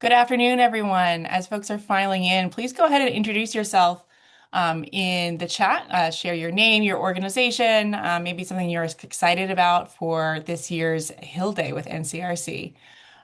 Good afternoon, everyone. As folks are filing in, please go ahead and introduce yourself in the chat. Share your name, your organization, maybe something you're excited about for this year's Hill Day with NCRC.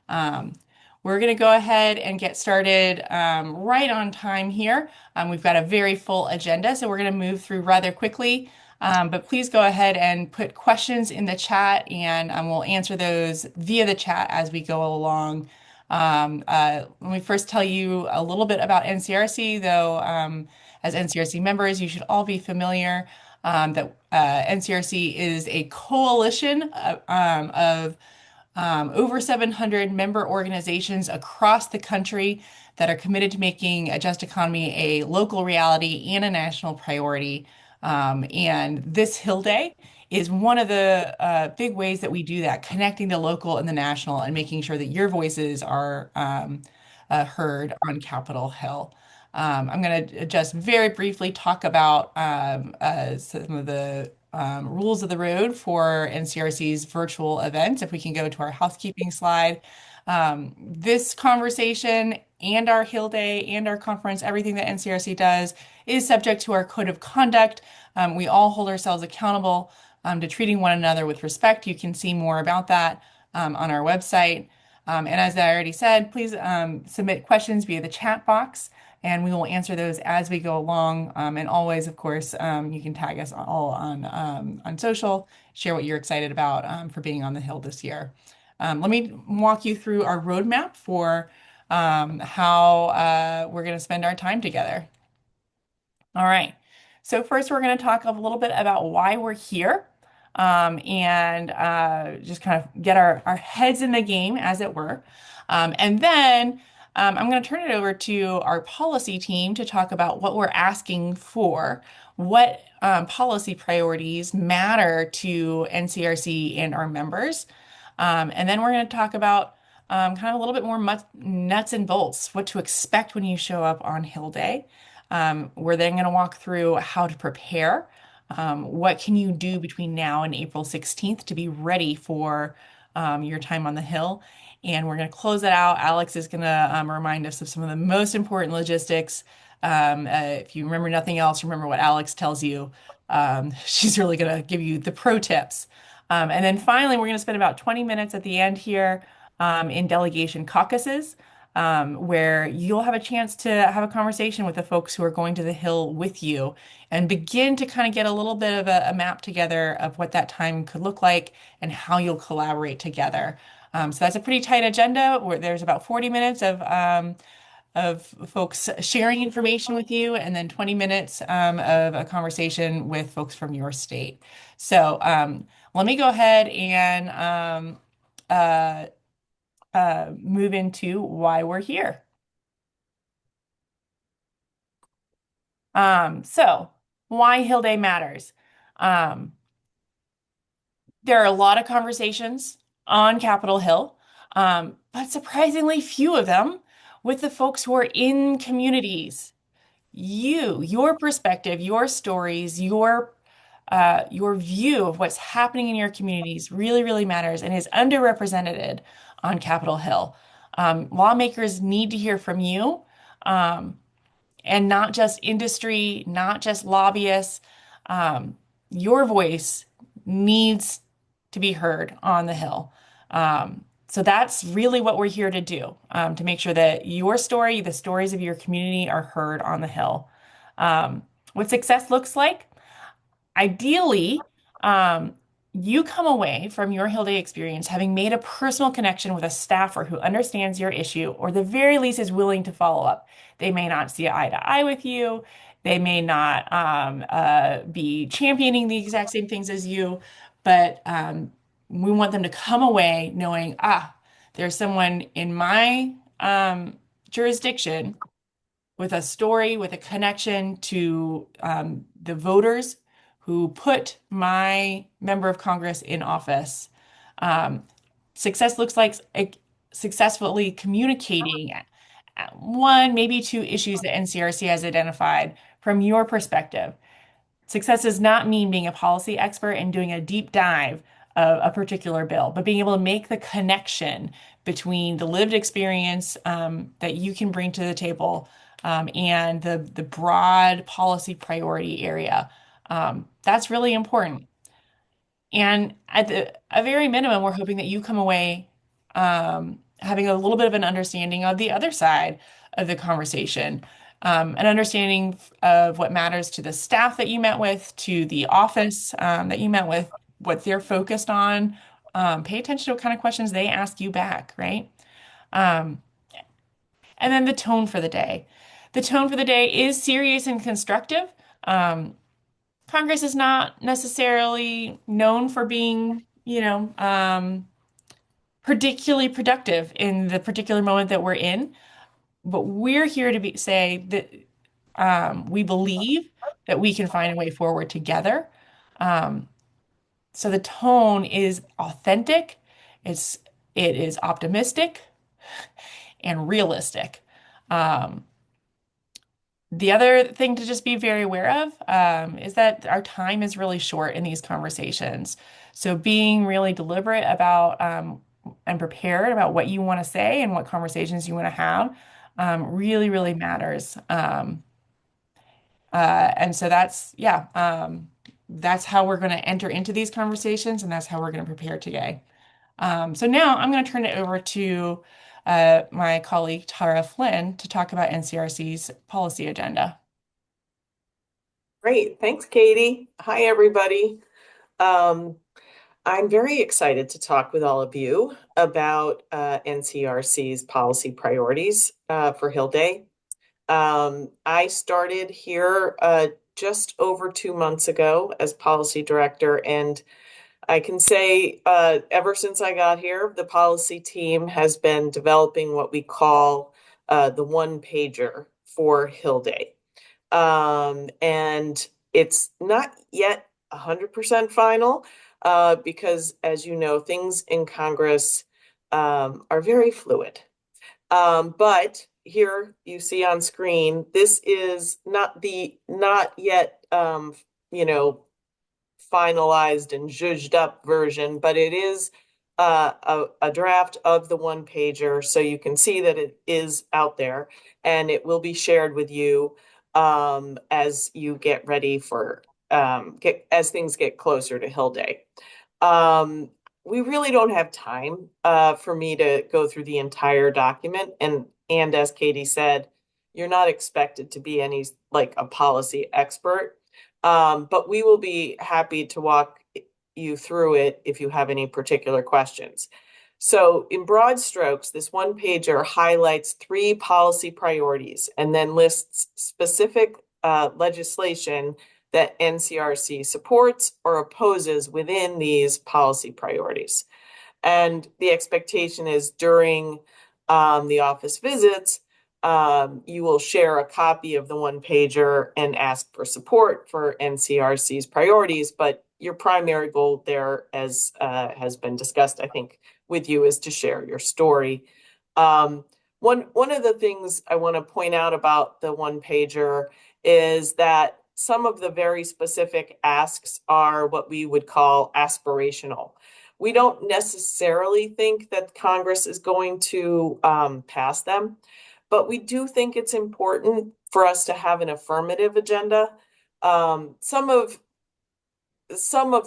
Um, we're going to go ahead and get started right on time here. We've got a very full agenda, so we're going to move through rather quickly. But please go ahead and put questions in the chat, and we'll answer those via the chat as we go along. Let me first tell you a little bit about NCRC, though, as NCRC members, you should all be familiar that NCRC is a coalition of over 700 member organizations across the country that are committed to making a just economy a local reality and a national priority. And this Hill Day is one of the big ways that we do that, connecting the local and the national and making sure that your voices are heard on Capitol Hill. I'm going to just very briefly talk about some of the rules of the road for NCRC's virtual events. If we can go to our housekeeping slide. This conversation and our Hill Day and our conference, everything that NCRC does is subject to our code of conduct. We all hold ourselves accountable to treating one another with respect. You can see more about that on our website. And as I already said, please submit questions via the chat box, and we will answer those as we go along. And always, of course, you can tag us all on social, share what you're excited about for being on the Hill this year. Let me walk you through our roadmap for how we're going to spend our time together. All right. So first, we're going to talk a little bit about why we're here and just kind of get our heads in the game, as it were. And then I'm going to turn it over to our policy team to talk about what we're asking for, what policy priorities matter to NCRC and our members. And then we're going to talk about kind of a little bit more nuts and bolts, what to expect when you show up on Hill Day. We're then going to walk through how to prepare. What can you do between now and April 16th to be ready for your time on the Hill? And we're going to close it out. Alex is going to remind us of some of the most important logistics. If you remember nothing else, remember what Alex tells you. She's really going to give you the pro tips. And then finally, we're going to spend about 20 minutes at the end here in delegation caucuses, where you'll have a chance to have a conversation with the folks who are going to the Hill with you and begin to kind of get a little bit of a map together of what that time could look like and how you'll collaborate together. So that's a pretty tight agenda where there's about 40 minutes of folks sharing information with you, and then 20 minutes of a conversation with folks from your state. So let me go ahead and move into why we're here. So why Hill Day matters. There are a lot of conversations on Capitol Hill, but surprisingly few of them with the folks who are in communities. Your perspective, your stories, your view of what's happening in your communities really, really matters and is underrepresented on Capitol Hill. Lawmakers need to hear from you, and not just industry, not just lobbyists. Your voice needs to be heard on the Hill. So that's really what we're here to do, to make sure that your story, the stories of your community are heard on the Hill. What success looks like? Ideally, you come away from your Hill Day experience having made a personal connection with a staffer who understands your issue, or the very least is willing to follow up. They may not see eye to eye with you. They may not be championing the exact same things as you, but we want them to come away knowing, there's someone in my jurisdiction with a story, with a connection to the voters who put my member of Congress in office. Success looks like successfully communicating one, maybe two issues that NCRC has identified from your perspective. Success does not mean being a policy expert and doing a deep dive of a particular bill, but being able to make the connection between the lived experience that you can bring to the table and the broad policy priority area. That's really important. And at a very minimum, we're hoping that you come away having a little bit of an understanding of the other side of the conversation, an understanding of what matters to the staff that you met with, to the office that you met with, what they're focused on. Pay attention to what kind of questions they ask you back, right? Um, and then the tone for the day. The tone for the day is serious and constructive. Um, Congress is not necessarily known for being, particularly productive in the particular moment that we're in, but we're here to say that we believe that we can find a way forward together. Um, so the tone is authentic, it is optimistic and realistic. Um, The other thing to just be very aware of is that our time is really short in these conversations. So being really deliberate about and prepared about what you want to say and what conversations you want to have really, really matters. And so that's how we're going to enter into these conversations, and that's how we're going to prepare today. So now I'm going to turn it over to my colleague Tara Flynn to talk about NCRC's policy agenda. Great. Thanks, Katie. Hi, everybody. Um, I'm very excited to talk with all of you about NCRC's policy priorities for Hill Day. I started here just over 2 months ago as policy director, and I can say ever since I got here, the policy team has been developing what we call the one pager for Hill Day. And it's not yet 100% final because, as you know, things in Congress are very fluid. But here you see on screen, this is not yet you know finalized and zhuzhed up version, but it is a draft of the one pager, so you can see that it is out there, and it will be shared with you as you get ready for as things get closer to Hill Day. We really don't have time for me to go through the entire document, and as Katie said, you're not expected to be any like a policy expert. But we will be happy to walk you through it if you have any particular questions. So in broad strokes, this one pager highlights 3 policy priorities and then lists specific legislation that NCRC supports or opposes within these policy priorities. And the expectation is during the office visits, you will share a copy of the one pager and ask for support for NCRC's priorities. But your primary goal there, as has been discussed, I think, with you, is to share your story. One of the things I want to point out about the one pager is that some of the very specific asks are what we would call aspirational. We don't necessarily think that Congress is going to pass them, but we do think it's important for us to have an affirmative agenda. Some of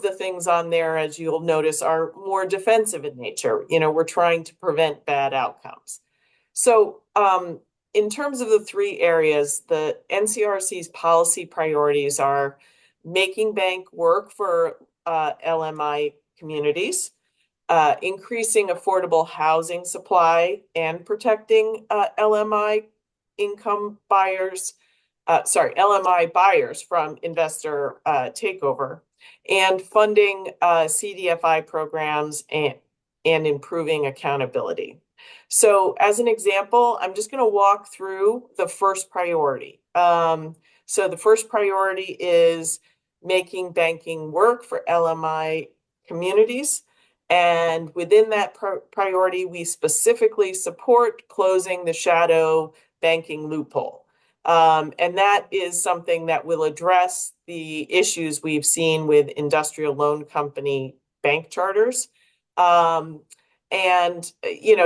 the things on there, as you'll notice, are more defensive in nature. We're trying to prevent bad outcomes. So in terms of the 3 areas, the NCRC's policy priorities are making bank work for LMI communities, increasing affordable housing supply and protecting LMI buyers from investor takeover, and funding CDFI programs and improving accountability. So as an example, I'm just going to walk through the first priority. So the first priority is making banking work for LMI communities. And within that priority, we specifically support closing the shadow banking loophole. And that is something that will address the issues we've seen with industrial loan company bank charters. And,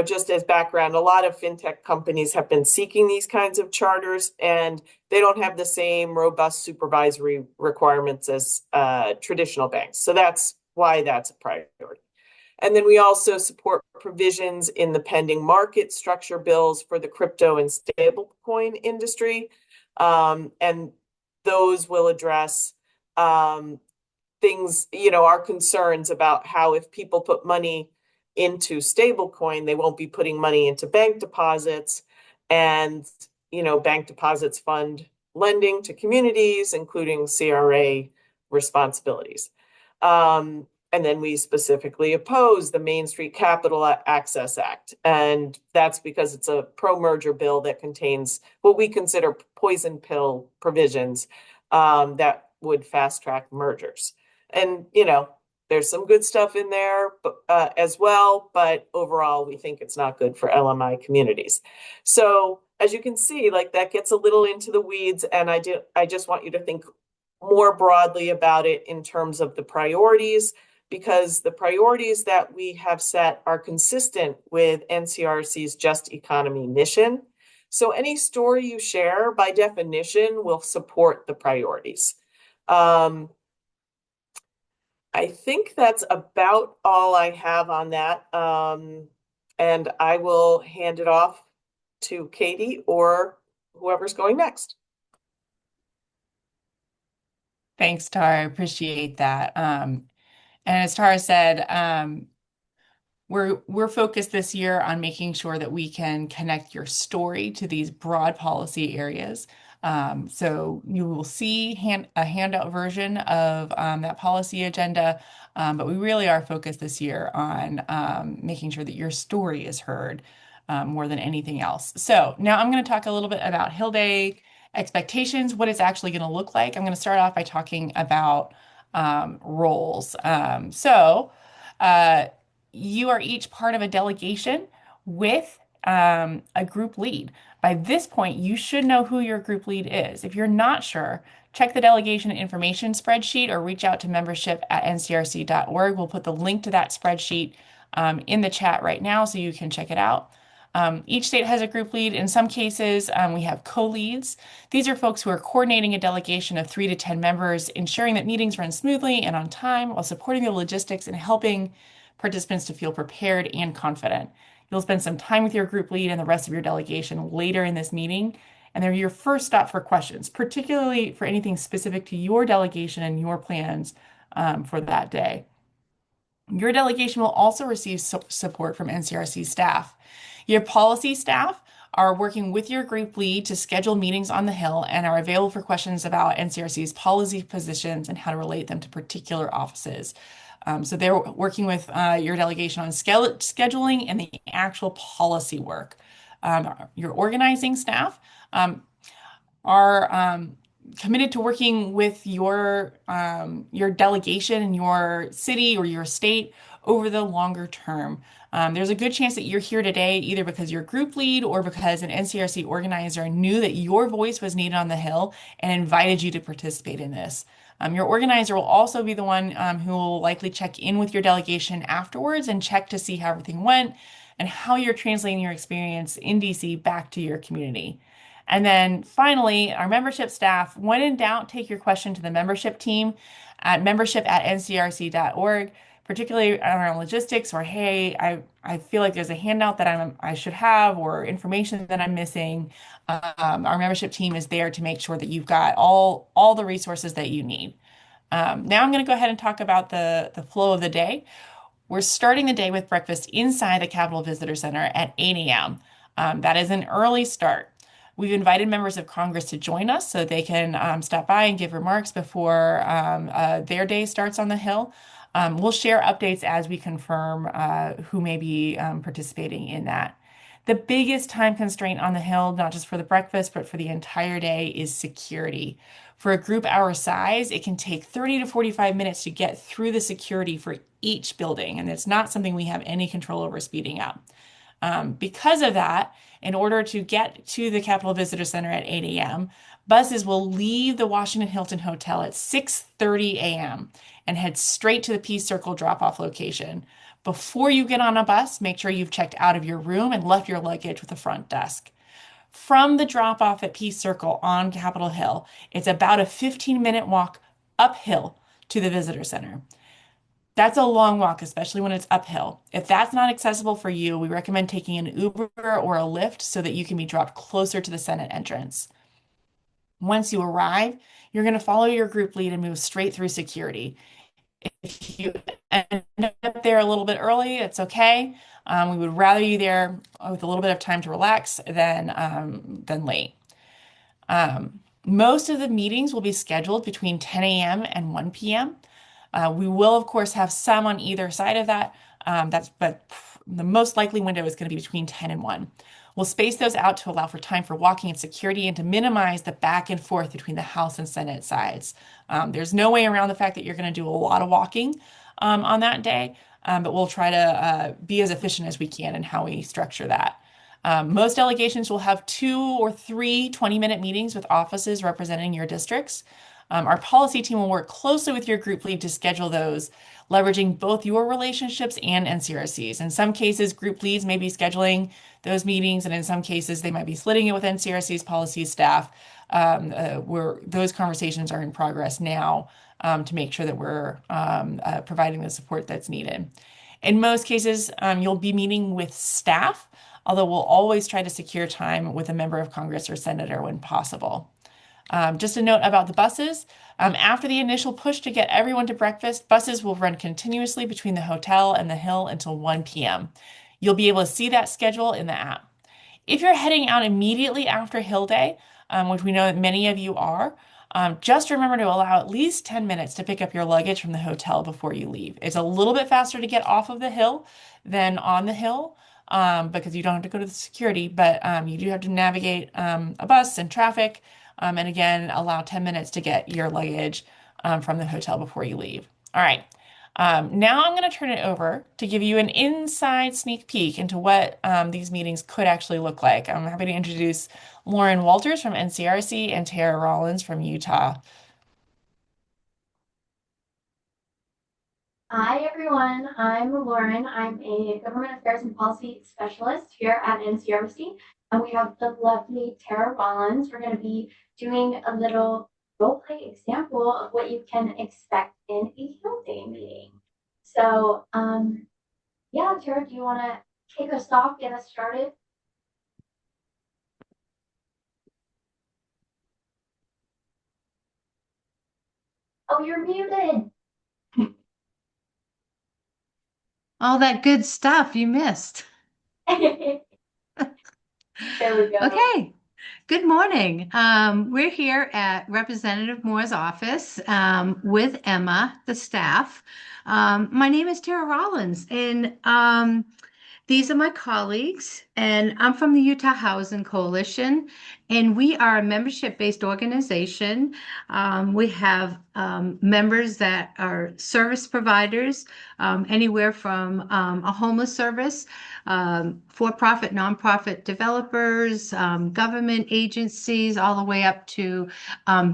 just as background, a lot of fintech companies have been seeking these kinds of charters, and they don't have the same robust supervisory requirements as traditional banks. So that's why that's a priority. And then we also support provisions in the pending market structure bills for the crypto and stablecoin industry. And those will address things, our concerns about how if people put money into stablecoin, they won't be putting money into bank deposits. And, bank deposits fund lending to communities, including CRA responsibilities. And then we specifically oppose the Main Street Capital Access Act. And that's because it's a pro-merger bill that contains what we consider poison pill provisions that would fast track mergers. And, there's some good stuff in there as well, but overall, we think it's not good for LMI communities. So as you can see, like that gets a little into the weeds, and I just want you to think more broadly about it in terms of the priorities, because the priorities that we have set are consistent with NCRC's Just Economy mission. So any story you share, by definition, will support the priorities. I think that's about all I have on that. And I will hand it off to Katie or whoever's going next. Thanks, Tara. I appreciate that. And as Tara said, we're focused this year on making sure that we can connect your story to these broad policy areas. So you will see a handout version of that policy agenda, but we really are focused this year on making sure that your story is heard more than anything else. So now I'm going to talk a little bit about Hill Day expectations, what it's actually going to look like. I'm going to start off by talking about roles. You are each part of a delegation with a group lead. By this point, you should know who your group lead is. If you're not sure, check the delegation information spreadsheet or reach out to membership@ncrc.org. We'll put the link to that spreadsheet in the chat right now so you can check it out. Each state has a group lead. In some cases, we have co-leads. These are folks who are coordinating a delegation of 3 to 10 members, ensuring that meetings run smoothly and on time while supporting the logistics and helping participants to feel prepared and confident. You'll spend some time with your group lead and the rest of your delegation later in this meeting, and they're your first stop for questions, particularly for anything specific to your delegation and your plans for that day. Your delegation will also receive support from NCRC staff. Your policy staff are working with your group lead to schedule meetings on the Hill and are available for questions about NCRC's policy positions and how to relate them to particular offices. So they're working with your delegation on scheduling and the actual policy work. Your organizing staff are committed to working with your delegation in your city or your state over the longer term. There's a good chance that you're here today either because you're group lead or because an NCRC organizer knew that your voice was needed on the Hill and invited you to participate in this. Your organizer will also be the one who will likely check in with your delegation afterwards and check to see how everything went and how you're translating your experience in DC back to your community. And then finally, our membership staff, when in doubt, take your question to the membership team at membership@ncrc.org, particularly around logistics or, hey, I feel like there's a handout that I should have or information that I'm missing. Our membership team is there to make sure that you've got all the resources that you need. Now I'm going to go ahead and talk about the flow of the day. We're starting the day with breakfast inside the Capitol Visitor Center at 8 a.m. That is an early start. We've invited members of Congress to join us so they can stop by and give remarks before their day starts on the Hill. We'll share updates as we confirm who may be participating in that. The biggest time constraint on the Hill, not just for the breakfast, but for the entire day, is security. For a group our size, it can take 30 to 45 minutes to get through the security for each building, and it's not something we have any control over speeding up. Because of that, in order to get to the Capitol Visitor Center at 8 a.m., buses will leave the Washington Hilton Hotel at 6:30 a.m. and head straight to the Peace Circle drop-off location. Before you get on a bus, make sure you've checked out of your room and left your luggage with the front desk. From the drop-off at Peace Circle on Capitol Hill, it's about a 15-minute walk uphill to the visitor center. That's a long walk, especially when it's uphill. If that's not accessible for you, we recommend taking an Uber or a Lyft so that you can be dropped closer to the Senate entrance. Once you arrive, you're going to follow your group lead and move straight through security. If you end up there a little bit early, it's okay. We would rather you there with a little bit of time to relax than late. Most of the meetings will be scheduled between 10 a.m. and 1 p.m. We will, of course, have some on either side of that. But the most likely window is going to be between 10 and 1. We'll space those out to allow for time for walking and security and to minimize the back and forth between the House and Senate sides. There's no way around the fact that you're going to do a lot of walking on that day, but we'll try to be as efficient as we can in how we structure that. Most delegations will have 2 or 3 20-minute meetings with offices representing your districts. Our policy team will work closely with your group lead to schedule those, leveraging both your relationships and NCRC's. In some cases, group leads may be scheduling those meetings, and in some cases, they might be splitting it with NCRC's policy staff. Where those conversations are in progress now to make sure that we're providing the support that's needed. In most cases, you'll be meeting with staff, although we'll always try to secure time with a member of Congress or senator when possible. Just a note about the buses. After the initial push to get everyone to breakfast, buses will run continuously between the hotel and the Hill until 1 p.m. You'll be able to see that schedule in the app. If you're heading out immediately after Hill Day, which we know that many of you are, just remember to allow at least 10 minutes to pick up your luggage from the hotel before you leave. It's a little bit faster to get off of the Hill than on the Hill because you don't have to go to the security, but you do have to navigate a bus and traffic. And again, allow 10 minutes to get your luggage from the hotel before you leave. All right. Now I'm going to turn it over to give you an inside sneak peek into what these meetings could actually look like. I'm happy to introduce Lauren Walters from NCRC and Tara Rollins from Utah. Hi, everyone. I'm Lauren. I'm a Government Affairs and Policy Specialist here at NCRC. And we have the lovely Tara Rollins. We're going to be doing a little role play example of what you can expect in a Hill Day meeting. So, yeah, Tara, do you want to kick us off, get us started? Oh, you're muted. All that good stuff you missed. There we go. Okay. Good morning. We're here at Representative Moore's office with Emma, the staff. My name is Tara Rollins, and these are my colleagues, and I'm from the Utah Housing Coalition, and we are a membership-based organization. We have members that are service providers, anywhere from a homeless service, for-profit, nonprofit developers, government agencies, all the way up to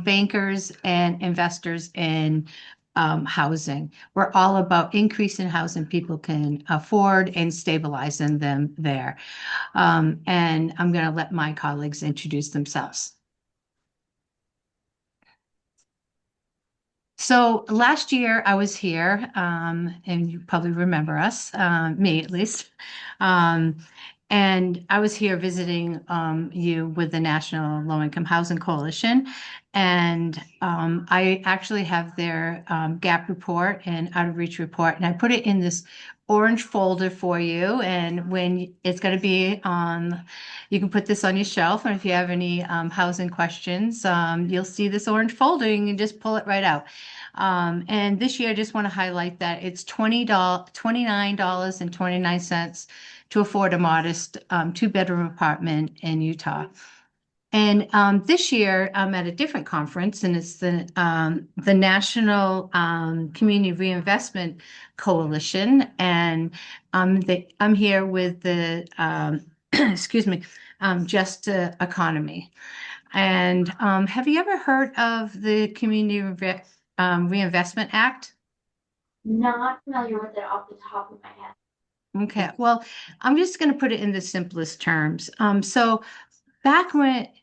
bankers and investors in housing. We're all about increasing housing people can afford and stabilizing them there. And I'm going to let my colleagues introduce themselves. So last year I was here, and you probably remember us, me at least. And I was here visiting you with the National Low Income Housing Coalition. And I actually have their gap report and out of reach report, and I put it in this orange folder for you. And when it's going to be on, you can put this on your shelf. And if you have any housing questions, you'll see this orange folder. You can just pull it right out. And this year, I just want to highlight that it's $29.29 to afford a modest 2-bedroom apartment in Utah. And this year I'm at a different conference, and it's the National Community Reinvestment Coalition, and I'm here with the excuse me, Just Economy. And have you ever heard of the Reinvestment Act? Not familiar with it off the top of my head. Okay, well, I'm just going to put it in the simplest terms. So back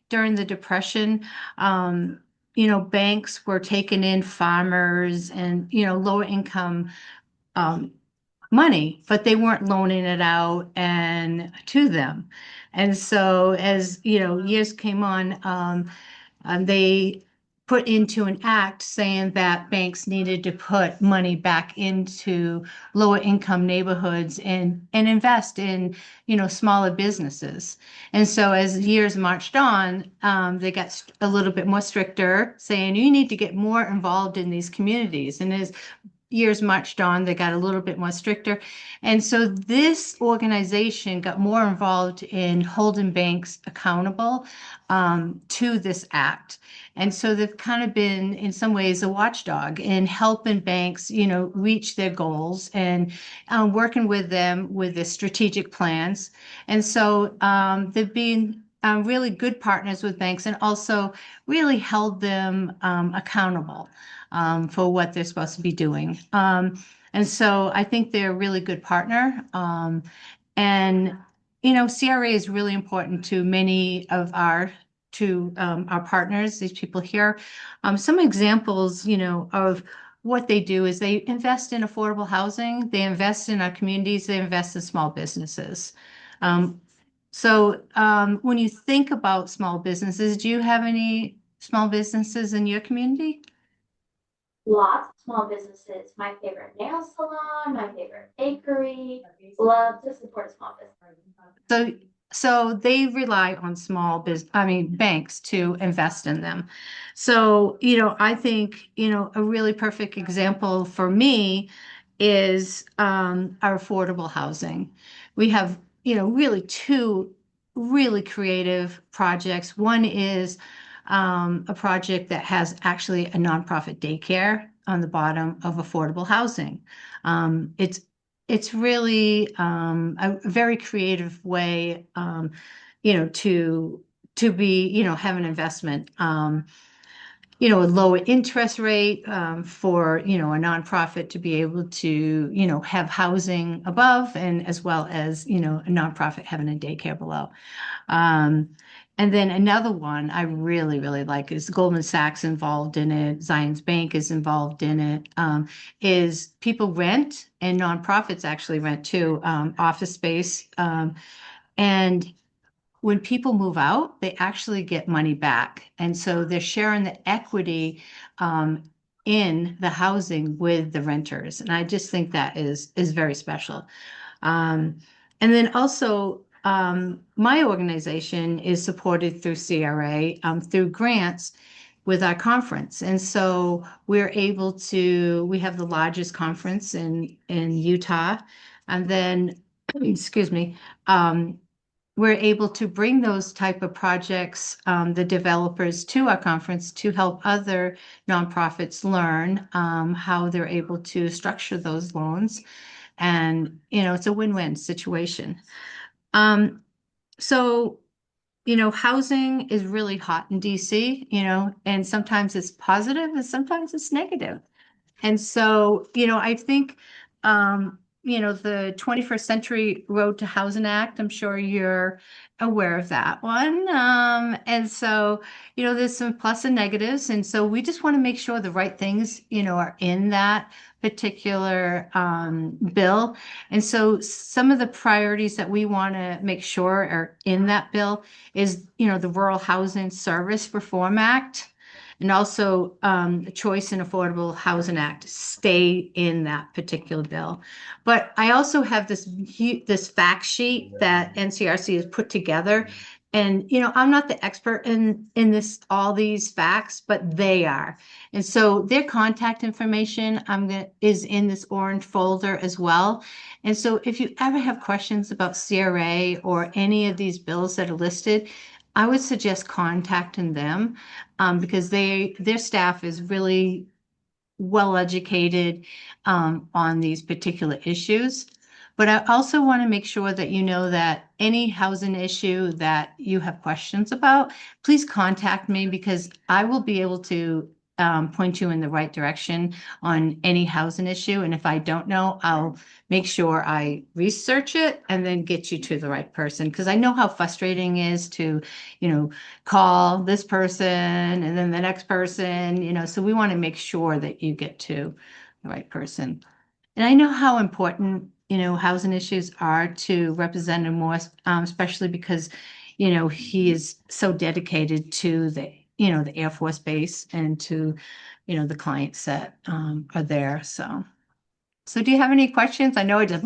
during the Depression, banks were taking in farmers and, lower income um, money, but they weren't loaning it out and to them. And so as, years came on, they put into an act saying that banks needed to put money back into lower income neighborhoods and invest in, smaller businesses. And so as years marched on, they got a little bit more stricter, saying you need to get more involved in these communities. And as years marched on, they got a little bit more stricter. And so this organization got more involved in holding banks accountable to this act. And so they've kind of been, in some ways, a watchdog in helping banks, reach their goals and working with them with their strategic plans. And so they've been really good partners with banks and also really held them accountable for what they're supposed to be doing. And so I think they're a really good partner. And, CRA is really important to many of our partners, these people here. Some examples, of what they do is they invest in affordable housing, they invest in our communities, they invest in small businesses. When you think about small businesses, do you have any small businesses in your community? Lots of small businesses. My favorite nail salon, my favorite bakery. Love to support small business. So they rely on banks to invest in them. So, I think, a really perfect example for me is our affordable housing. We have, really two really creative projects. One is a project that has actually a nonprofit daycare on the bottom of affordable housing. It's really a very creative way, to be, have an investment. A lower interest rate for, a nonprofit to be able to, have housing above and as well as, a nonprofit having a daycare below. And then another one I really, really like is Goldman Sachs involved in it. Zions Bank is involved in it. Is people rent and nonprofits actually rent too, office space. And when people move out, they actually get money back. And so they're sharing the equity in the housing with the renters. And I just think that is very special. And then also, my organization is supported through CRA, through grants with our conference. And so we have the largest conference in Utah. And then, excuse me, we're able to bring those type of projects, the developers to our conference to help other nonprofits learn how they're able to structure those loans. And, it's a win-win situation. Housing is really hot in DC, and sometimes it's positive and sometimes it's negative. And so, I think, the 21st Century Road to Housing Act, I'm sure you're aware of that one. And so, there's some plus and negatives. And so we just want to make sure the right things, are in that particular bill. And so some of the priorities that we want to make sure are in that bill is, the Rural Housing Service Reform Act. And also the Choice and Affordable Housing Act stay in that particular bill. But I also have this fact sheet that NCRC has put together. And, I'm not the expert in all these facts, but they are. And so their contact information is in this orange folder as well. And so if you ever have questions about CRA or any of these bills that are listed, I would suggest contacting them because their staff is really well educated on these particular issues. But I also want to make sure that you know that any housing issue that you have questions about, please contact me because I will be able to point you in the right direction on any housing issue. And if I don't know, I'll make sure I research it and then get you to the right person. Because I know how frustrating it is to, call this person and then the next person, so we want to make sure that you get to the right person. And I know how important, housing issues are to Representative Morse, especially because, he is so dedicated to the Air Force Base and to, the clients that are there. So do you have any questions? I know I just.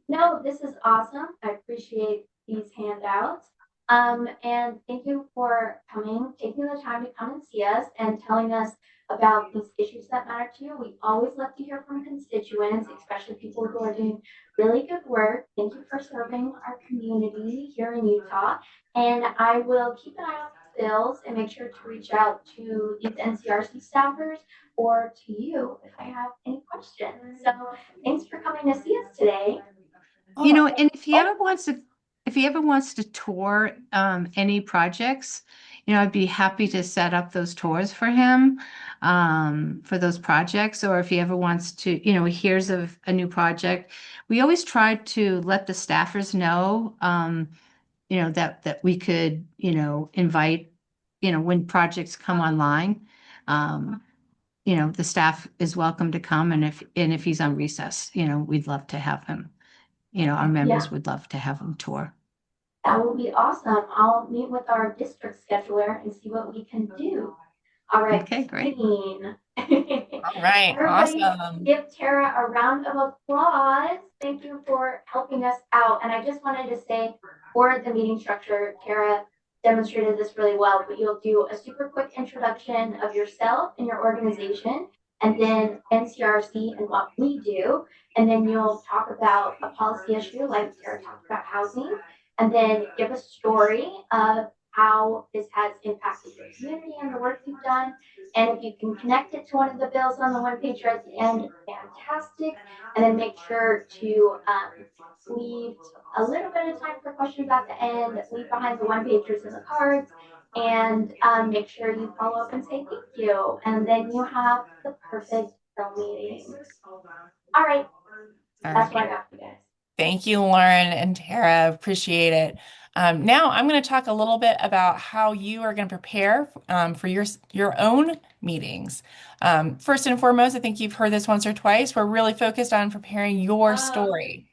No, this is awesome. I appreciate these handouts. And thank you for coming, taking the time to come and see us and telling us about these issues that matter to you. We always love to hear from constituents, especially people who are doing really good work. Thank you for serving our community here in Utah. And I will keep an eye on the bills and make sure to reach out to these NCRC staffers or to you if I have any questions. So thanks for coming to see us today. And if he ever wants to tour any projects, I'd be happy to set up those tours for him for those projects. Or if he ever wants to, he hears of a new project, we always try to let the staffers know, that we could, invite, when projects come online. The staff is welcome to come, and if he's on recess, we'd love to have him. Our members would love to have him tour. That will be awesome. I'll meet with our district scheduler and see what we can do. All right. Okay, great. All right. Everybody Awesome. give Tara a round of applause. Thank you for helping us out. And I just wanted to say for the meeting structure, Tara demonstrated this really well, but you'll do a super quick introduction of yourself and your organization, and then NCRC and what we do. And then you'll talk about a policy issue like Tara talked about housing, and then give a story of how this has impacted your community and the work you've done. And if you can connect it to one of the bills on the one pager at the end, fantastic. And then make sure to leave a little bit of time for questions at the end, leave behind the one pagers and the cards, and make sure you follow up and say thank you. And then you have the perfect bill meeting. All right. That's what I got for you guys. Thank you, Lauren and Tara. Appreciate it. Now I'm going to talk a little bit about how you are going to prepare for your own meetings. First and foremost, I think you've heard this once or twice. We're really focused on preparing your story.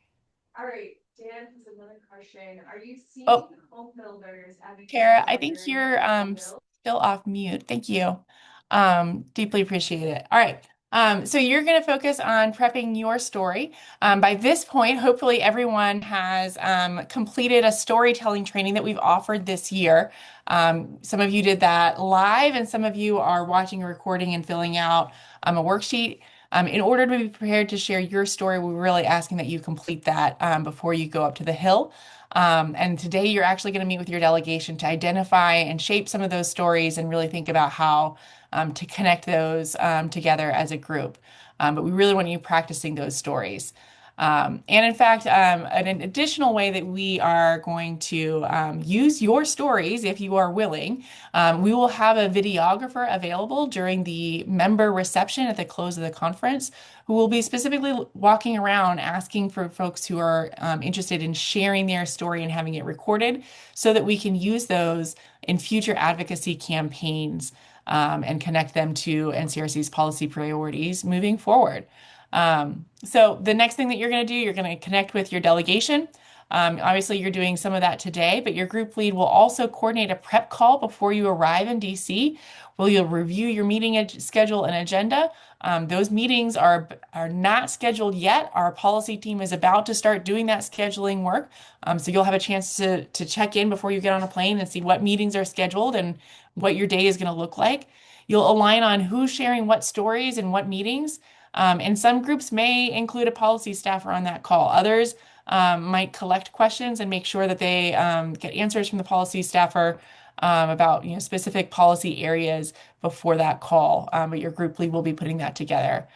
All right, Dan has another question. Are you seeing Oh, home builders advocating Tara, for I think hiring you're more bills? still off mute. Thank you. Deeply appreciate it. All right. So you're going to focus on prepping your story. By this point, hopefully everyone has completed a storytelling training that we've offered this year. Some of you did that live, and some of you are watching a recording and filling out a worksheet. In order to be prepared to share your story, we're really asking that you complete that before you go up to the Hill. And today you're actually going to meet with your delegation to identify and shape some of those stories and really think about how to connect those together as a group. But we really want you practicing those stories. And in fact, an additional way that we are going to use your stories, if you are willing, we will have a videographer available during the member reception at the close of the conference, who will be specifically walking around asking for folks who are interested in sharing their story and having it recorded so that we can use those in future advocacy campaigns and connect them to NCRC's policy priorities moving forward. So the next thing that you're going to do, you're going to connect with your delegation. Obviously, you're doing some of that today, but your group lead will also coordinate a prep call before you arrive in DC, where you'll review your meeting schedule and agenda. Those meetings are not scheduled yet. Our policy team is about to start doing that scheduling work. So you'll have a chance to check in before you get on a plane and see what meetings are scheduled and what your day is going to look like. You'll align on who's sharing what stories and what meetings. And some groups may include a policy staffer on that call. Others might collect questions and make sure that they get answers from the policy staffer about specific policy areas before that call. But your group lead will be putting that together.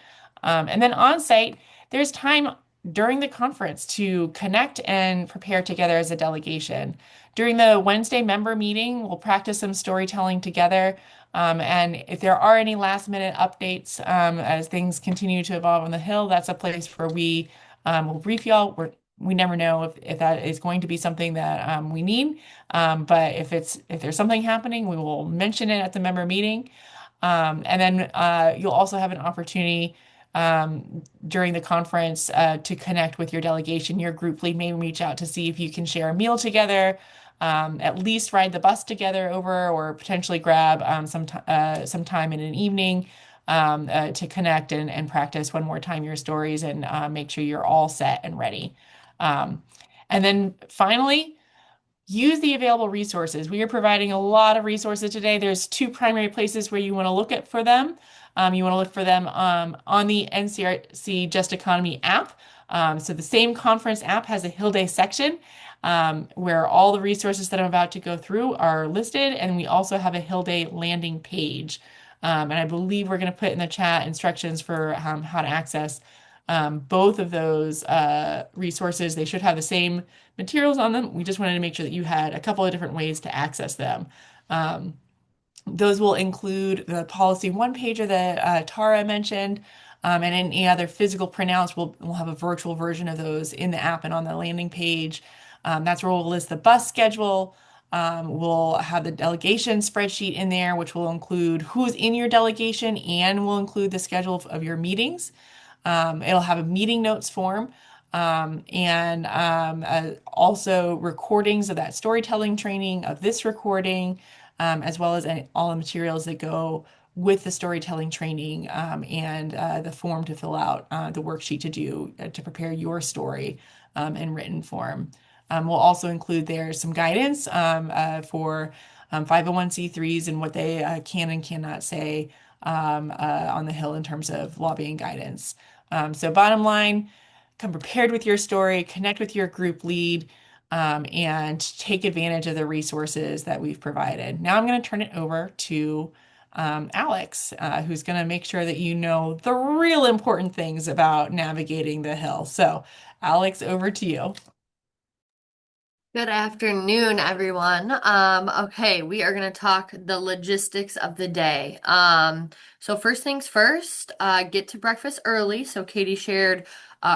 And then on site, there's time during the conference to connect and prepare together as a delegation. During the Wednesday member meeting, we'll practice some storytelling together. And if there are any last minute updates as things continue to evolve on the Hill, that's a place where we will brief y'all. We never know if that is going to be something that we need. But if there's something happening, we will mention it at the member meeting. And then you'll also have an opportunity during the conference to connect with your delegation. Your group lead may reach out to see if you can share a meal together, at least ride the bus together over, or potentially grab some time in an evening to connect and practice one more time your stories and make sure you're all set and ready. And then finally, use the available resources. We are providing a lot of resources today. There's two primary places where you want to look at for them. You want to look for them on the NCRC Just Economy app. So the same conference app has a Hill Day section where all the resources that I'm about to go through are listed. And we also have a Hill Day landing page. And I believe we're going to put in the chat instructions for how to access both of those resources. They should have the same materials on them. We just wanted to make sure that you had a couple of different ways to access them. Those will include the policy one pager that Tara mentioned, and any other physical printouts. We'll have a virtual version of those in the app and on the landing page. That's where we'll list the bus schedule. We'll have the delegation spreadsheet in there, which will include who's in your delegation and will include the schedule of your meetings. It'll have a meeting notes form and also recordings of that storytelling training, of this recording, as well as all the materials that go with the storytelling training and the form to fill out, the worksheet to do to prepare your story in written form. We'll also include there some guidance for 501c3s and what they can and cannot say on the Hill in terms of lobbying guidance. So bottom line, come prepared with your story, connect with your group lead, and take advantage of the resources that we've provided. Now I'm going to turn it over to Alex, who's going to make sure that you know the real important things about navigating the Hill. So Alex, over to you. Good afternoon, everyone. Okay, we are going to talk the logistics of the day. So first things first, get to breakfast early. So Katie shared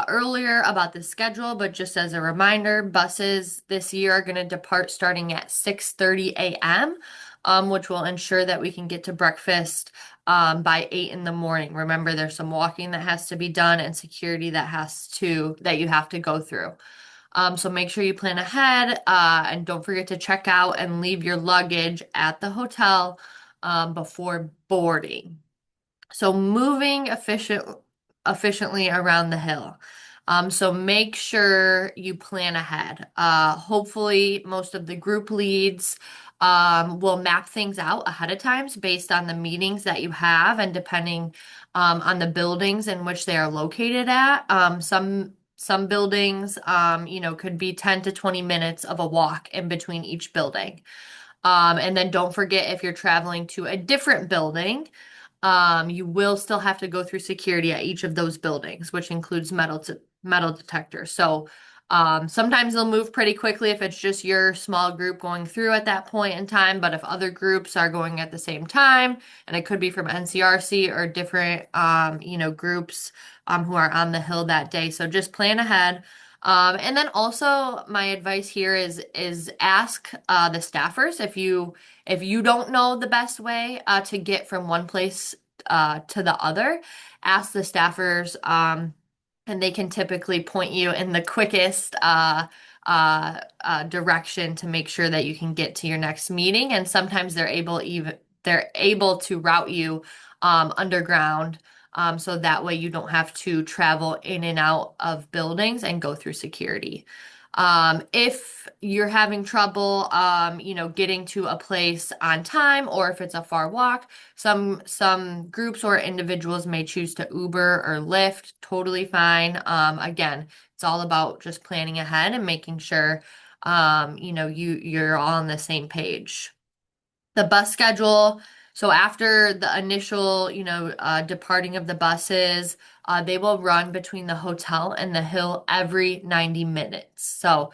earlier about the schedule, but just as a reminder, buses this year are going to depart starting at 6:30 a.m., which will ensure that we can get to breakfast by 8 in the morning. Remember, there's some walking that has to be done and security that you have to go through. So make sure you plan ahead and don't forget to check out and leave your luggage at the hotel before boarding. So moving efficiently around the Hill. So make sure you plan ahead. Hopefully most of the group leads will map things out ahead of time based on the meetings that you have and depending on the buildings in which they are located at. Some buildings, could be 10 to 20 minutes of a walk in between each building. And then don't forget, if you're traveling to a different building, you will still have to go through security at each of those buildings, which includes metal detectors. So sometimes they'll move pretty quickly if it's just your small group going through at that point in time. But if other groups are going at the same time, and it could be from NCRC or different, groups who are on the Hill that day. So just plan ahead. And then also my advice here is ask the staffers if you don't know the best way to get from one place to the other. Ask the staffers, and they can typically point you in the quickest direction to make sure that you can get to your next meeting. And sometimes they're able to route you underground. So that way you don't have to travel in and out of buildings and go through security. If you're having trouble, getting to a place on time, or if it's a far walk, some groups or individuals may choose to Uber or Lyft, totally fine. Again, It's all about just planning ahead and making sure, you're all on the same page. The bus schedule. So after the initial, departing of the buses, they will run between the hotel and the hill every 90 minutes. So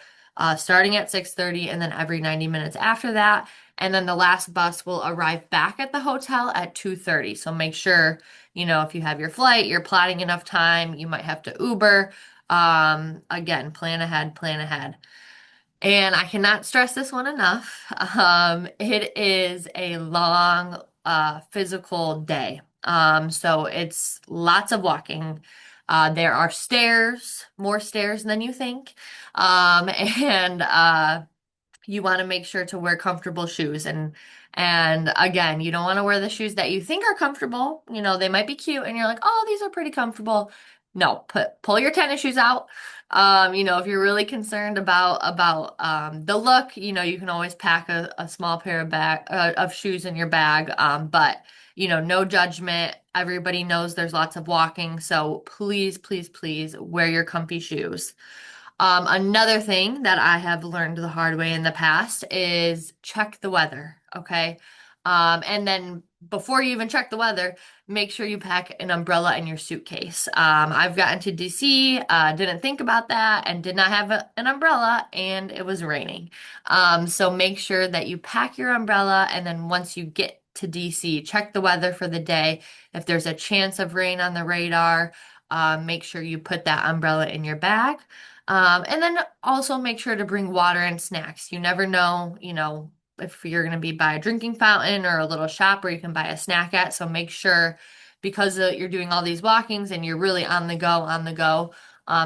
starting at 6:30 and then every 90 minutes after that. And then the last bus will arrive back at the hotel at 2:30. So make sure, if you have your flight, you're plotting enough time, you might have to Uber. Again, plan ahead, plan ahead. And I cannot stress this one enough. It is a long, physical day. So it's lots of walking. There are stairs, more stairs than you think. And you want to make sure to wear comfortable shoes. And again, you don't want to wear the shoes that you think are comfortable. They might be cute and you're like, "Oh, these are pretty comfortable." No, pull your tennis shoes out. If you're really concerned about the look, you can always pack a small pair of shoes in your bag. But no judgment. Everybody knows there's lots of walking, so please, please, please wear your comfy shoes. Another thing that I have learned the hard way in the past is check the weather, okay? And then before you even check the weather, make sure you pack an umbrella in your suitcase. I've gotten to DC, didn't think about that, and did not have an umbrella, and it was raining. So make sure that you pack your umbrella, and then once you get to DC, check the weather for the day. If there's a chance of rain on the radar, make sure you put that umbrella in your bag. And then also make sure to bring water and snacks. You never know, if you're going to be by a drinking fountain or a little shop where you can buy a snack at. So make sure, because you're doing all these walkings and you're really on the go,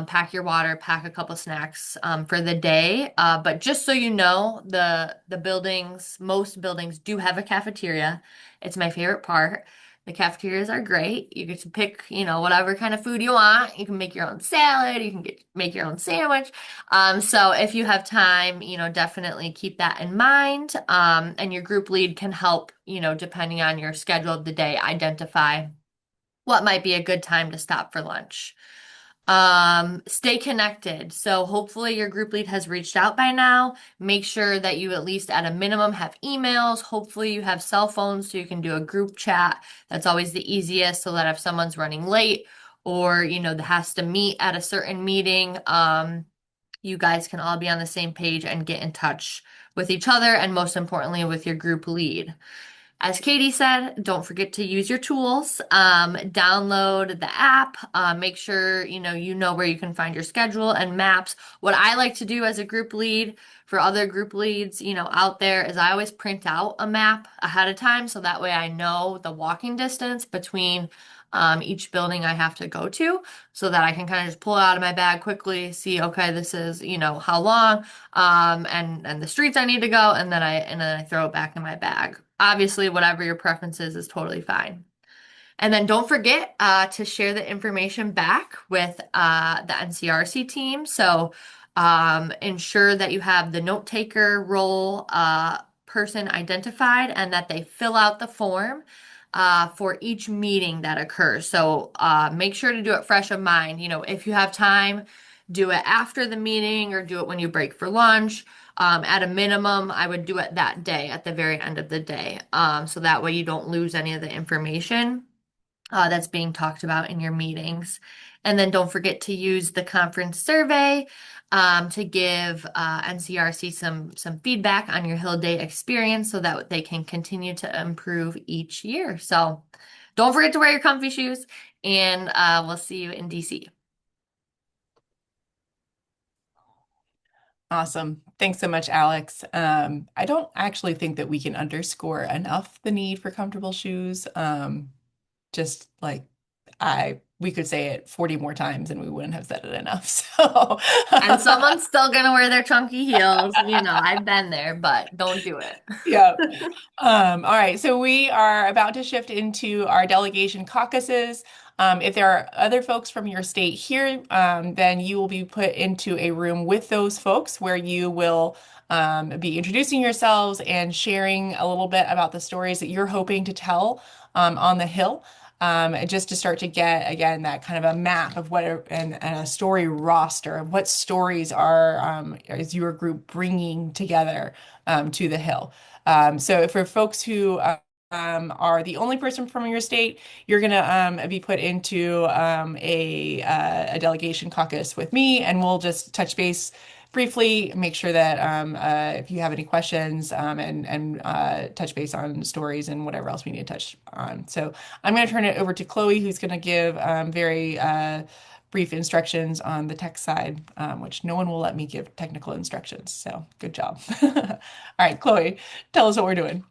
pack your water, pack a couple snacks for the day. But just so you know, most buildings do have a cafeteria. It's my favorite part. The cafeterias are great. You get to pick, whatever kind of food you want. You can make your own salad. You can make your own sandwich. So if you have time, definitely keep that in mind. And your group lead can help, depending on your schedule of the day, identify what might be a good time to stop for lunch. Stay connected. So hopefully your group lead has reached out by now. Make sure that you at least at a minimum have emails. Hopefully you have cell phones so you can do a group chat. That's always the easiest, so that if someone's running late or, has to meet at a certain meeting, you guys can all be on the same page and get in touch with each other, and most importantly with your group lead. As Katie said, don't forget to use your tools. Download the app. Make sure you know where you can find your schedule and maps. What I like to do as a group lead for other group leads, out there, is I always print out a map ahead of time, so that way I know the walking distance between each building I have to go to, so that I can kind of just pull it out of my bag quickly, see, okay, this is, how long, and the streets I need to go, and then I throw it back in my bag. Obviously, whatever your preference is totally fine. And then don't forget to share the information back with the NCRC team. So ensure that you have the note taker role person identified, and that they fill out the form for each meeting that occurs. So make sure to do it fresh of mind. If you have time, do it after the meeting or do it when you break for lunch. At a minimum, I would do it that day at the very end of the day. So that way you don't lose any of the information that's being talked about in your meetings. And then don't forget to use the conference survey to give NCRC some feedback on your Hill Day experience, so that they can continue to improve each year. So don't forget to wear your comfy shoes, and we'll see you in DC. Awesome. Thanks so much, Alex. I don't actually think that we can underscore enough the need for comfortable shoes. Just like we could say it 40 more times and we wouldn't have said it enough. So And someone's still gonna wear their chunky heels. I've been there, but don't do it. yeah. All right. So we are about to shift into our delegation caucuses. If there are other folks from your state here, then you will be put into a room with those folks where you will be introducing yourselves and sharing a little bit about the stories that you're hoping to tell on the Hill. just to start to get, again, that kind of a map of and a story roster of what stories is your group bringing together to the Hill. So for folks who are the only person from your state, you're going to be put into a delegation caucus with me, and we'll just touch base briefly, make sure that if you have any questions and touch base on stories and whatever else we need to touch on. So I'm going to turn it over to Chloe, who's going to give very brief instructions on the tech side, which no one will let me give technical instructions. So good job. All right, Chloe, tell us what we're doing.